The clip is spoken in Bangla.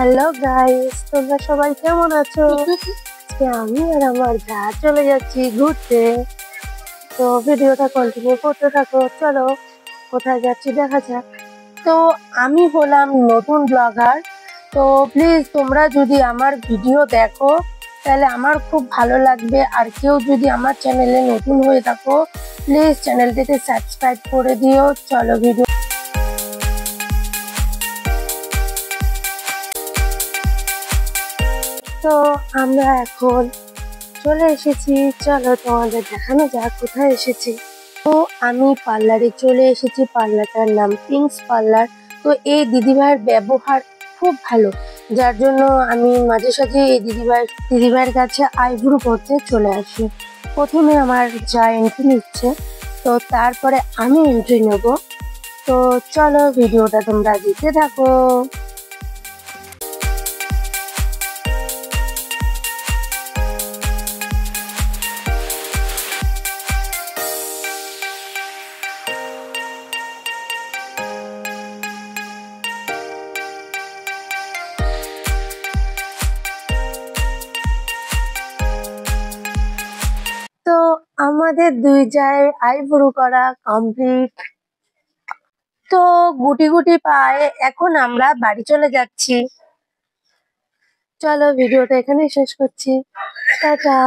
হ্যালো গাইস, তোমরা সবাই কেমন আছো? আজকে আমি আর আমার যা চলে যাচ্ছি ঘুরতে। তো ভিডিওটা কন্টিনিউ করতে থাকো। চলো কোথায় যাচ্ছি দেখা যাক। তো আমি হলাম নতুন ব্লগার। তো প্লিজ তোমরা যদি আমার ভিডিও দেখো তাহলে আমার খুব ভালো লাগবে। আর কেউ যদি আমার চ্যানেলে নতুন হয়ে থাকো প্লিজ চ্যানেলটিকে সাবস্ক্রাইব করে দিও। চলো ভিডিও। তো আমরা এখন চলে এসেছি, চলো তোমাদের দেখানো যাক কোথায় এসেছি। তো আমি পার্লারে চলে এসেছি, পার্লারটার নাম পিঙ্কস পার্লার। তো এই দিদিভাইয়ের ব্যবহার খুব ভালো, যার জন্য আমি মাঝে সাঝে এই দিদিভাইয়ের কাছে আইব্রো করতে চলে আসি। প্রথমে আমার যা এন্ট্রি নিচ্ছে, তো তারপরে আমি এন্ট্রি নেব। তো চলো ভিডিওটা তোমরা দেখতে থাকো। তো আমাদের দুই জায় আইব্রো করা কমপ্লিট। তো গুটি গুটি পায়ে এখন আমরা বাড়ি চলে যাচ্ছি। চলো ভিডিওটা এখানেই শেষ করছি। টাটা।